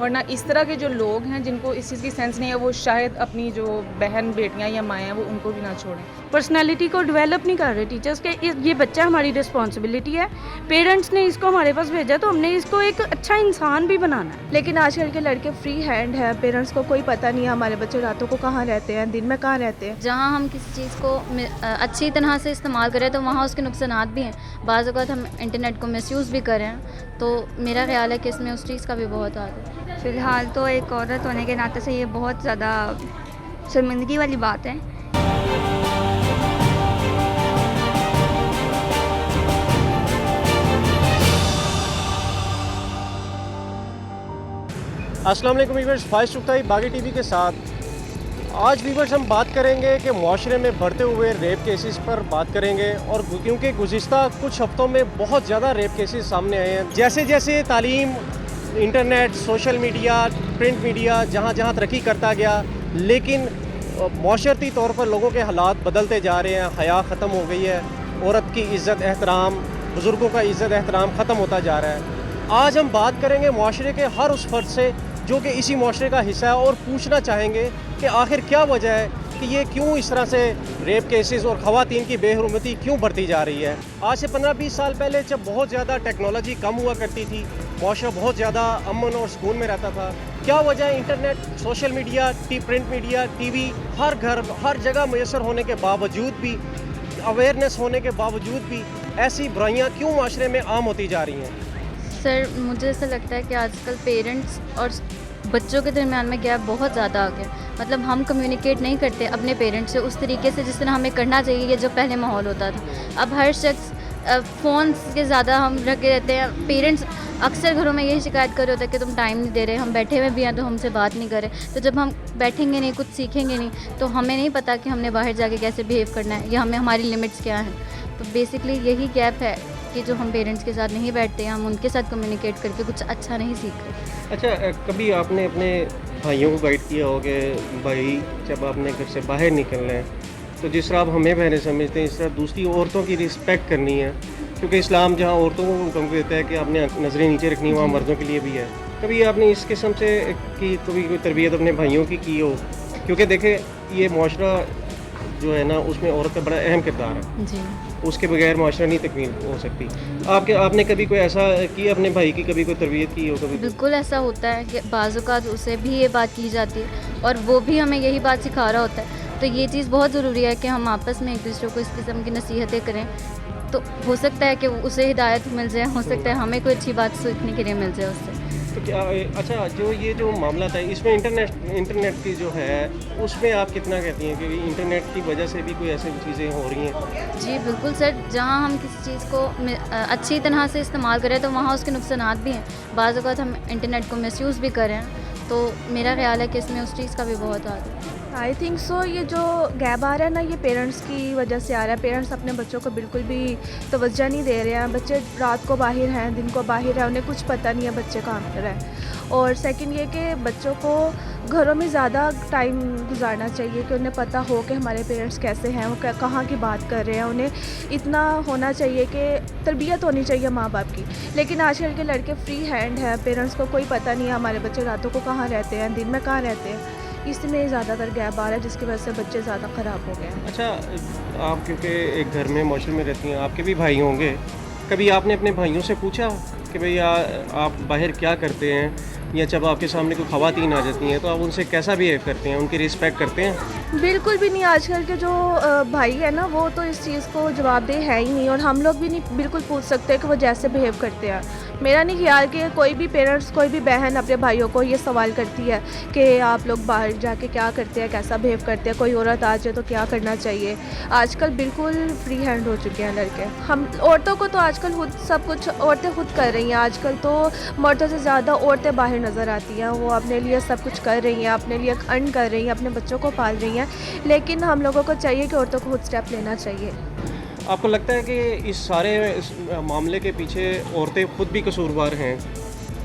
ورنہ اس طرح کے جو لوگ ہیں جن کو اس چیز کی سینس نہیں ہے وہ شاید اپنی جو بہن بیٹیاں یا مائیں ہیں وہ ان کو بھی نہ چھوڑیں. پرسنالٹی کو ڈیولپ نہیں کر رہے ٹیچرس کے. یہ بچہ ہماری رسپانسبلٹی ہے, پیرنٹس نے اس کو ہمارے پاس بھیجا تو ہم نے اس کو ایک اچھا انسان بھی بنانا ہے. لیکن آج کل کے لڑکے فری ہینڈ ہیں, پیرنٹس کو کوئی پتہ نہیں ہے ہمارے بچے راتوں کو کہاں رہتے ہیں, دن میں کہاں رہتے ہیں. جہاں ہم کسی چیز کو اچھی طرح سے استعمال کریں تو وہاں اس کے نقصانات بھی ہیں. بعض اوقات ہم انٹرنیٹ کو مس یوز بھی کریں, تو میرا خیال ہے کہ اس میں اس چیز کا بھی بہت حد ہے. فی الحال تو ایک عورت ہونے کے ناطے سے یہ بہت زیادہ شرمندگی والی بات ہے. السلام علیکم ویورز, فائز چغتائی باغی ٹی وی کے ساتھ. آج ویورز ہم بات کریں گے کہ معاشرے میں بڑھتے ہوئے ریپ کیسز پر بات کریں گے, اور کیونکہ گزشتہ کچھ ہفتوں میں بہت زیادہ ریپ کیسز سامنے آئے ہیں. جیسے جیسے تعلیم, internet, social media, print media جہاں جہاں ترقی کرتا گیا, لیکن معاشرتی طور پر لوگوں کے حالات بدلتے جا رہے ہیں. حیا ختم ہو گئی ہے, عورت کی عزت احترام, بزرگوں کا عزت احترام ختم ہوتا جا رہا ہے. آج ہم بات کریں گے معاشرے کے ہر اس فرد سے جو کہ اسی معاشرے کا حصہ ہے, اور پوچھنا چاہیں گے کہ آخر کیا وجہ ہے کہ یہ کیوں اس طرح سے ریپ کیسز اور خواتین کی بے حرمتی کیوں بڑھتی جا رہی ہے. آج سے 15-20 سال پہلے جب بہت زیادہ ٹیکنالوجی کم ہوا کرتی تھی, معاشرہ بہت زیادہ امن اور سکون میں رہتا تھا. کیا وجہ ہے internet, social media, print media, T V ہر گھر ہر جگہ میسر ہونے کے باوجود بھی, اویئرنیس ہونے کے باوجود بھی ایسی برائیاں کیوں معاشرے میں عام ہوتی جا رہی ہیں؟ سر مجھے ایسا لگتا ہے کہ آج کل پیرنٹس اور بچوں کے درمیان میں گیپ بہت زیادہ آ گیا. مطلب ہم کمیونیکیٹ نہیں کرتے اپنے پیرنٹس سے اس طریقے سے جس طرح ہمیں کرنا چاہیے, یہ جو پہلے ماحول ہوتا تھا. اب ہر شخص فونس کے زیادہ ہم رکھے رہتے ہیں. پیرنٹس اکثر گھروں میں یہی شکایت کر رہے ہوتا ہے کہ تم ٹائم نہیں دے رہے, ہم بیٹھے ہوئے بھی ہیں تو ہم سے بات نہیں کرے. تو جب ہم بیٹھیں گے نہیں, کچھ سیکھیں گے نہیں, تو ہمیں نہیں پتہ کہ ہم نے باہر جا کے کیسے بیہیو کرنا ہے یا ہمیں ہماری لمٹس کیا ہیں. تو بیسکلی یہی گیپ ہے کہ جو ہم پیرنٹس کے ساتھ نہیں بیٹھتے ہیں, ہم ان کے ساتھ کمیونیکیٹ کر کے کچھ اچھا نہیں سیکھ رہے. اچھا, کبھی آپ نے اپنے بھائیوں کو گائیڈ کیا ہو کہ بھائی جب آپ نے گھر سے باہر نکلنا ہے تو جس طرح آپ ہمیں بہنیں سمجھتے ہیں اس طرح دوسری عورتوں کی رسپیکٹ کرنی ہے, کیونکہ اسلام جہاں عورتوں کو حکم دیتا ہے کہ آپ نے نظریں نیچے رکھنی ہے, وہاں مردوں کے لیے بھی ہے. کبھی آپ نے اس قسم سے کی کبھی کوئی تربیت اپنے بھائیوں کی ہو؟ کیونکہ دیکھیں یہ معاشرہ جو ہے نا اس میں عورت کا بڑا اہم کردار ہے جی, اس کے بغیر معاشرہ نہیں تکمیل ہو سکتی. آپ نے کبھی کوئی ایسا کیا اپنے بھائی کی, کبھی کوئی تربیت کی ہو؟ کبھی بالکل ایسا ہوتا ہے کہ بعض اوقات اسے بھی یہ بات کی جاتی ہے اور وہ بھی ہمیں یہی بات سکھا رہا ہوتا ہے. تو یہ چیز بہت ضروری ہے کہ ہم آپس میں ایک دوسرے کو اس قسم کی نصیحتیں کریں, تو ہو سکتا ہے کہ اسے ہدایت مل جائے, ہو سکتا ہے ہمیں کوئی اچھی بات سیکھنے کے لیے مل جائے اس سے. تو کیا اچھا, جو معاملہ تھا اس میں انٹرنیٹ کی جو ہے اس میں آپ کتنا کہتی ہیں کہ انٹرنیٹ کی وجہ سے بھی کوئی ایسی چیزیں ہو رہی ہیں؟ جی بالکل سر, جہاں ہم کسی چیز کو اچھی طرح سے استعمال کریں تو وہاں اس کے نقصانات بھی ہیں. بعض اوقات ہم انٹرنیٹ کو مس یوز بھی کریں, تو میرا خیال ہے کہ اس میں اس چیز کا بھی بہت حد ہے. آئی تھنک سو یہ جو گیپ آ رہا ہے نا, یہ پیرنٹس کی وجہ سے آ رہا ہے. پیرنٹس اپنے بچوں کو بالکل بھی توجہ نہیں دے رہے ہیں. بچے رات کو باہر ہیں, دن کو باہر ہیں, انہیں کچھ پتہ نہیں ہے بچے کہاں پر ہیں. اور سیکنڈ یہ کہ بچوں کو گھروں میں زیادہ ٹائم گزارنا چاہیے کہ انہیں پتہ ہو کہ ہمارے پیرنٹس کیسے ہیں, وہ کہاں کی بات کر رہے ہیں. انہیں اتنا ہونا چاہیے کہ تربیت ہونی چاہیے ماں باپ کی. لیکن آج کل کے لڑکے فری ہینڈ ہیں, پیرنٹس کو کوئی پتہ نہیں ہے ہمارے بچے راتوں کو کہاں رہتے ہیں, دن میں کہاں رہتے ہیں. اس میں زیادہ تر گیپ آ رہا ہے جس کی وجہ سے بچے زیادہ خراب ہو گئے ہیں. اچھا, آپ کیونکہ ایک گھر میں معاشرے میں رہتی ہیں, آپ کے بھی بھائی ہوں گے, کبھی آپ نے اپنے بھائیوں سے پوچھا کہ بھئی آپ باہر کیا کرتے ہیں, یا جب آپ کے سامنے کوئی خواتین آ جاتی ہیں تو آپ ان سے کیسا بیہیو کرتے ہیں, ان کی رسپیکٹ کرتے ہیں؟ بالکل بھی نہیں. آج کل کے جو بھائی ہیں نا وہ تو اس چیز کو جواب دہ ہے ہی نہیں, اور ہم لوگ بھی نہیں بالکل پوچھ سکتے کہ وہ جیسے بیہیو کرتے ہیں. میرا نہیں خیال کہ کوئی بھی پیرنٹس, کوئی بھی بہن اپنے بھائیوں کو یہ سوال کرتی ہے کہ آپ لوگ باہر جا کے کیا کرتے ہیں, کیسا بیہیو کرتے ہیں, کوئی عورت آ جائے تو کیا کرنا چاہیے. آج کل بالکل فری ہینڈ ہو چکے ہیں لڑکے. ہم عورتوں کو تو آج کل خود سب کچھ عورتیں خود کر رہی ہیں. آج کل تو مردوں سے زیادہ عورتیں باہر نظر آتی ہیں, وہ اپنے لیے سب کچھ کر رہی ہیں, اپنے لیے ارن کر رہی ہیں, اپنے بچوں کو پال رہی ہیں. لیکن ہم لوگوں کو چاہیے کہ عورتوں کو خود اسٹیپ لینا چاہیے. آپ کو لگتا ہے کہ اس سارے معاملے کے پیچھے عورتیں خود بھی قصوروار ہیں؟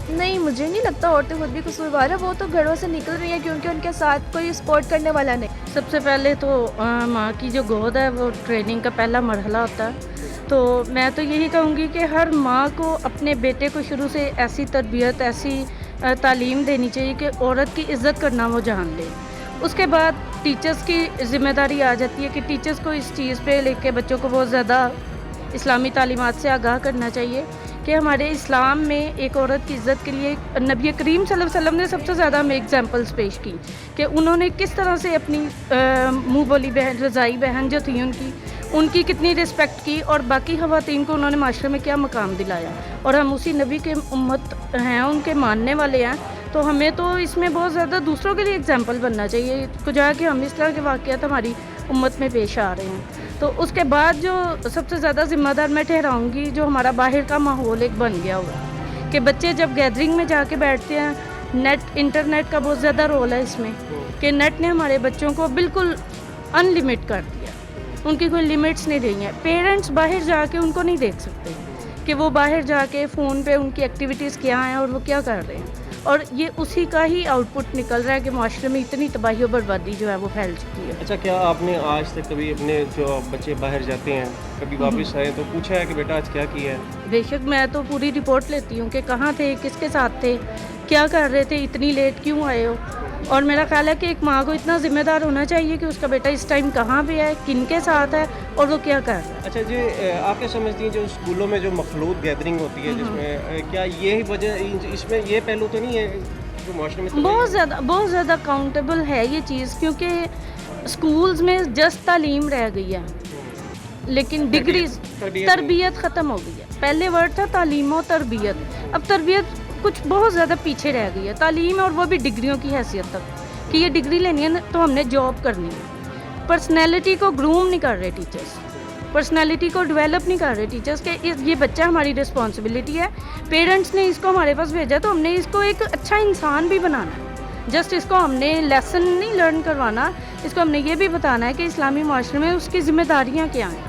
نہیں, مجھے نہیں لگتا عورتیں خود بھی قصوروار ہیں. وہ تو گھروں سے نکل رہی ہیں کیونکہ ان کے ساتھ کوئی سپورٹ کرنے والا نہیں. سب سے پہلے تو ماں کی جو گود ہے وہ ٹریننگ کا پہلا مرحلہ ہوتا ہے. تو میں تو یہی کہوں گی کہ ہر ماں کو اپنے بیٹے کو شروع سے ایسی تربیت, ایسی तालीम देनी चाहिए कि औरत की इज़्ज़त करना वो जान ले। उसके बाद टीचर्स की ज़िम्मेदारी आ जाती है कि टीचर्स को इस चीज़ पे लेके बच्चों को बहुत ज़्यादा इस्लामी तालीमात से आगाह करना चाहिए कि हमारे इस्लाम में एक औरत की इज़्ज़त के लिए नबी करीम सल्लल्लाहु अलैहि वसल्लम ने सबसे ज़्यादा हमें एग्जांपल्स पेश की कि उन्होंने किस तरह से अपनी मुँह बोली बहन, रज़ाई बहन जो थी उनकी कितनी रिस्पेक्ट की और बाकी ख़वातीन को उन्होंने माशरे में क्या मकाम दिलाया। और हम उसी नबी के उम्मत हैं, उनके मानने वाले हैं, तो हमें तो इसमें बहुत ज़्यादा दूसरों के लिए एग्जांपल बनना चाहिए कुछ कि हम इस तरह के वाक़यात हमारी उम्मत में पेश आ रहे हैं। तो उसके बाद जो सबसे ज़्यादा ज़िम्मेदार मैं ठहराऊँगी जो हमारा बाहर का माहौल एक बन गया हुआ है कि बच्चे जब गैदरिंग में जाके बैठते हैं, इंटरनेट का बहुत ज़्यादा रोल है इसमें कि नेट ने हमारे बच्चों को बिल्कुल अनलिमिट कर दिया, उनकी कोई लिमिट्स नहीं रही हैं। पेरेंट्स बाहर जाके उनको नहीं देख सकते कि वो बाहर जाके फ़ोन पे उनकी एक्टिविटीज़ क्या हैं और वो क्या कर रहे हैं, और ये उसी का ही आउटपुट निकल रहा है कि माशरे में इतनी तबाही और बर्बादी जो है वो फैल चुकी है। अच्छा, क्या आपने आज तक कभी अपने जो बच्चे बाहर जाते हैं कभी वापस आए तो पूछा है कि बेटा आज क्या किया है? बेशक मैं तो पूरी रिपोर्ट लेती हूँ कि कहाँ थे, किसके साथ थे, क्या कर रहे थे, इतनी लेट क्यों आए हो। और मेरा ख्याल है कि एक माँ को इतना ज़िम्मेदार होना चाहिए कि उसका बेटा इस टाइम कहाँ पे है, किन के साथ है और वो क्या कर रहा है। अच्छा जी, आप क्या समझती हैं जो स्कूलों में जो मखलूत गैदरिंग होती है जिसमें क्या यही वजह, इसमें ये पहलू तो नहीं है जो माशरे में बहुत ज़्यादा काउंटेबल है ये चीज़, क्योंकि स्कूल्स में जस्ट तालीम रह गई है लेकिन डिग्री तरबियत ख़त्म हो गई है। पहले वर्ड था तालीम और तरबियत, अब तरबियत कुछ बहुत ज़्यादा पीछे रह गई है। तालीम और वो भी डिग्रियों की हैसियत तक कि ये डिग्री लेनी है तो हमने जॉब करनी है। पर्सनैलिटी को ग्रूम नहीं कर रहे टीचर्स, पर्सनैलिटी को डेवलप नहीं कर रहे टीचर्स के ये बच्चा हमारी रिस्पॉन्सिबिलिटी है। पेरेंट्स ने इसको हमारे पास भेजा तो हमने इसको एक अच्छा इंसान भी बनाना है। जस्ट इसको हमने लेसन नहीं लर्न करवाना, इसको हमने ये भी बताना है कि इस्लामी माशरे में उसकी ज़िम्मेदारियाँ क्या हैं।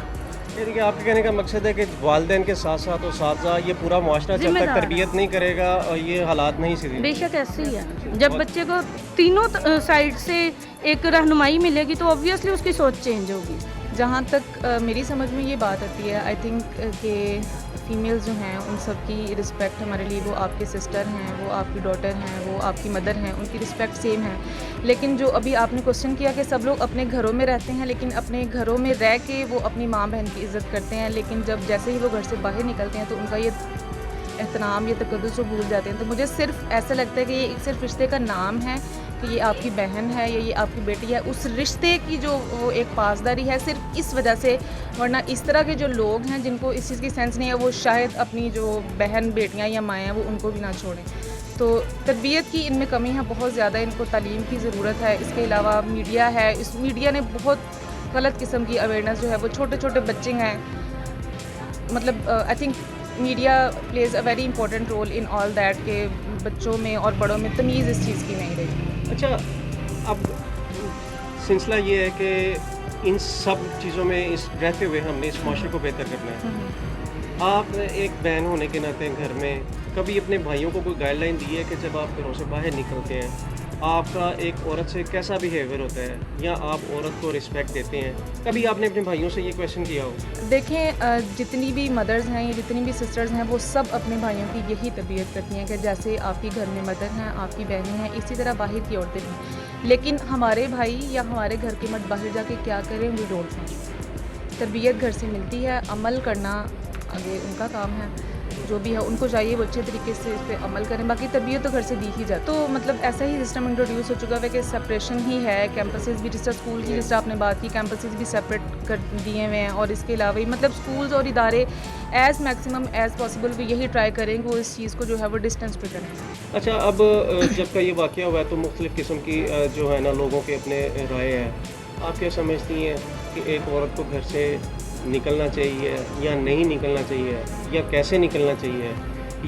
देखिए, आपके कहने का मकसद है कि वालिदैन के साथ साथ और साथ ये पूरा माशरा जब तक तरबियत नहीं करेगा और ये हालात नहीं सीधे। बेशक ऐसे ही है, जब बच्चे को तीनों साइड से एक रहनुमाई मिलेगी तो ऑब्वियसली उसकी सोच चेंज होगी। जहाँ तक मेरी समझ में ये बात आती है, आई थिंक कि फ़ीमेल्स जो हैं उन सब की रिस्पेक्ट हमारे लिए, वो आपके सिस्टर हैं, वो आपकी डॉटर हैं, वो आपकी मदर हैं, उनकी रिस्पेक्ट सेम है। लेकिन जो अभी आपने क्वेश्चन किया कि सब लोग अपने घरों में रहते हैं लेकिन अपने घरों में रह के वो अपनी माँ बहन की इज़्ज़त करते हैं, लेकिन जब जैसे ही वो घर से बाहर निकलते हैं तो उनका ये एहतराम, ये तक़द्दुस को भूल जाते हैं। तो मुझे सिर्फ ऐसा लगता है कि ये सिर्फ रिश्ते का नाम है कि ये आपकी बहन है या ये आपकी बेटी है, उस रिश्ते की जो वो एक पासदारी है सिर्फ इस वजह से। वरना इस तरह के जो लोग हैं जिनको इस चीज़ की सेंस नहीं है, वो शायद अपनी जो बहन बेटियां या माएँ हैं वो उनको भी ना छोड़ें। तो तरबियत की इनमें कमी है बहुत ज़्यादा, इनको तालीम की ज़रूरत है। इसके अलावा मीडिया है, इस मीडिया ने बहुत गलत किस्म की अवेयरनेस जो है वो छोटे छोटे बच्चे हैं, मतलब I think media plays a very important role in all that के बच्चों में और बड़ों में तमीज़ इस चीज़ की नहीं रही। अच्छा, अब सिलसिला ये है कि इन सब चीज़ों में इस रहते हुए हमने इस माशरे को बेहतर करना है। आप एक बहन होने के नाते घर में कभी अपने भाइयों को कोई गाइडलाइन दी है कि जब आप घरों से बाहर निकलते हैं आपका एक औरत से कैसा बिहेवियर होता है, या आप औरत को रिस्पेक्ट देते हैं? कभी आपने अपने भाइयों से ये क्वेश्चन किया हो? देखें, जितनी भी मदर्स हैं या जितनी भी सिस्टर्स हैं वो सब अपने भाइयों की यही तरबियत करती हैं कि जैसे आपकी घर में मदर हैं, आपकी बहनें हैं, इसी तरह बाहर की औरतें भी। लेकिन हमारे भाई या हमारे घर के मर्द बाहर जाके क्या करें, वी डोंट नो। तरबियत घर से मिलती है, अमल करना आगे उनका काम है। जो भी है उनको चाहिए वो अच्छे तरीके से इस पर अमल करें, बाकी तरबियत तो घर से दी ही जाती। तो मतलब ऐसा ही सिस्टम इंट्रोड्यूस हो चुका है कि सेपरेशन ही है। कैंपसेस भी, जिस तरह स्कूल की जिस तरह आपने बात की, कैंपसेस भी सेपरेट कर दिए हुए हैं। और इसके अलावा ही मतलब स्कूल्स और इदारे एज़ मैक्सिमम एज़ पॉसिबल वो यही ट्राई करें कि वो इस चीज़ को जो है वो डिस्टेंस पे करें। अच्छा, अब जब का ये वाक़या हुआ है तो मुख्तलिफ़ किस्म की जो है ना लोगों के अपने राय है। आप क्या समझती हैं कि एक औरत को घर से निकलना चाहिए या नहीं निकलना चाहिए, या कैसे निकलना चाहिए,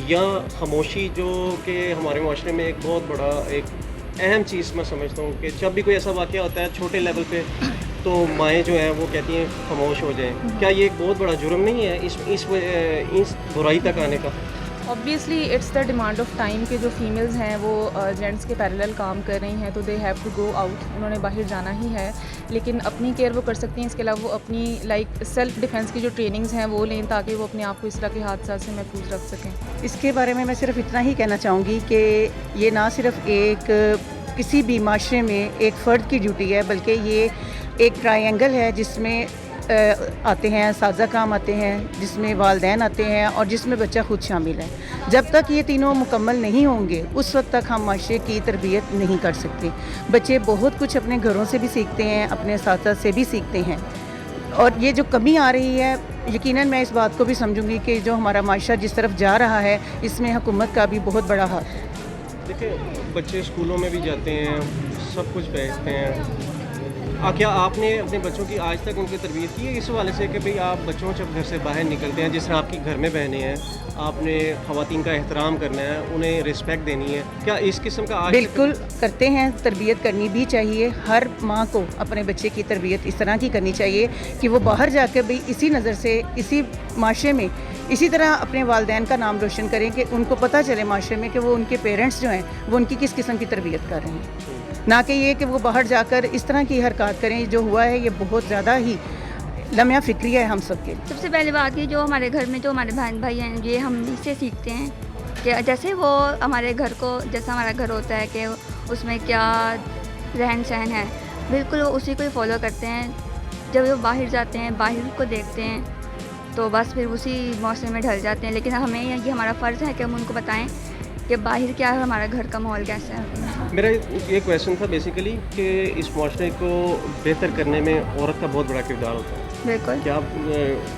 या खामोशी जो कि हमारे माशरे में एक बहुत बड़ा एक अहम चीज़ मैं समझता हूँ कि जब भी कोई ऐसा वाक़या होता है छोटे लेवल पे तो माएँ जो हैं वो कहती हैं खामोश हो जाएं। क्या ये एक बहुत बड़ा जुर्म नहीं है इस बुराई तक आने का? Obviously it's the demand of time कि जो फीमेल्स हैं वो जेंट्स के पैरेलल काम कर रही हैं तो they have to go out, उन्होंने बाहर जाना ही है, लेकिन अपनी केयर वो कर सकती हैं। इसके अलावा वो अपनी सेल्फ डिफेंस की जो ट्रेनिंग्स हैं वो लें ताकि वो अपने आप को इस तरह के हादसा से महफूज रख सकें। इसके बारे में मैं सिर्फ इतना ही कहना चाहूँगी कि ये ना सिर्फ एक किसी भी माशरे में एक फ़र्द की ड्यूटी है, बल्कि ये एक ट्रायंगल है जिसमें आते हैं साजा काम आते हैं, जिसमें वालदैन आते हैं और जिसमें बच्चा खुद शामिल है। जब तक ये तीनों मुकम्मल नहीं होंगे उस वक्त तक हम माशरे की तरबियत नहीं कर सकते। बच्चे बहुत कुछ अपने घरों से भी सीखते हैं, अपने साथ से भी सीखते हैं, और ये जो कमी आ रही है यकीनन मैं इस बात को भी समझूंगी कि जो हमारा माशरा जिस तरफ जा रहा है इसमें हुकूमत का भी बहुत बड़ा हाथ है। देखिए, बच्चे स्कूलों में भी जाते हैं, सब कुछ बैठते हैं। क्या आपने अपने बच्चों की आज तक उनकी तरबियत की है इस हवाले से कि भाई आप बच्चों जब घर से बाहर निकलते हैं, जिस तरह आपकी घर में बहनें हैं, आपने ख़वातीन का एहतराम करना है, उन्हें रिस्पेक्ट देनी है, क्या इस किस्म का आज बिल्कुल करते हैं, तरबियत करनी भी चाहिए। हर माँ को अपने बच्चे की तरबियत इस तरह की करनी चाहिए कि वो बाहर जाकर भी इसी नज़र से इसी माशरे में इसी तरह अपने वालिदैन का नाम रोशन करें कि उनको पता चले माशरे में कि वो उनके पेरेंट्स जो हैं वो उनकी किस किस्म की तरबियत कर रहे हैं, ना कि ये कि वो बाहर जाकर इस तरह की हरकत करें। जो हुआ है ये बहुत ज़्यादा ही लम्हा फिक्री है हम सब के। सबसे पहले बात ये जो हमारे घर में जो हमारे बहन भाई हैं ये हम इससे सीखते हैं कि जैसे वो हमारे घर को, जैसा हमारा घर होता है कि उसमें क्या रहन सहन है, बिल्कुल वो उसी को ही फॉलो करते हैं। जब वो बाहर जाते हैं, बाहर को देखते हैं तो बस फिर उसी मौसम में ढल जाते हैं। लेकिन हमें ये हमारा फ़र्ज़ है कि हम उनको बताएं कि बाहर क्या है, हमारा घर का माहौल कैसा है। मेरा ये क्वेश्चन था बेसिकली कि इस माशरे को बेहतर करने में औरत का बहुत बड़ा किरदार होता है। बिल्कुल, क्या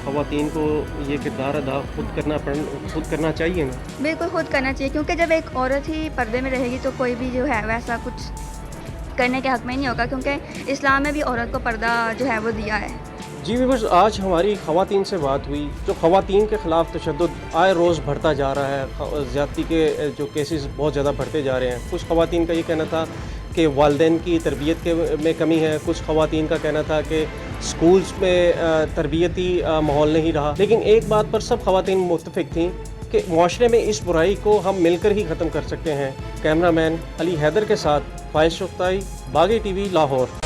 ख़वातीन को ये किरदार अदा खुद करना चाहिए ना? बिल्कुल खुद करना चाहिए, क्योंकि जब एक औरत ही पर्दे में रहेगी तो कोई भी जो है वैसा कुछ करने के हक़ में नहीं होगा, क्योंकि इस्लाम में भी औरत को पर्दा जो है वो दिया है। जी व्यूअर्स, आज हमारी ख़वातीन से बात हुई। जो ख़वातीन के ख़िलाफ़ तशद्दुद आए रोज़ बढ़ता जा रहा है, ज़्यादती के जो केसेस बहुत ज़्यादा बढ़ते जा रहे हैं। कुछ ख़वातीन का ये कहना था कि वालिदैन की तरबियत में कमी है, कुछ ख़वातीन का कहना था कि स्कूल्स में तरबियती माहौल नहीं रहा। लेकिन एक बात पर सब ख़वातीन मुत्तफ़िक थीं कि माशरे में इस बुराई को हम मिलकर ही ख़त्म कर सकते हैं। कैमरामैन अली हैदर के साथ फ़ाइज़ शुक्ताई, बागी टीवी, लाहौर।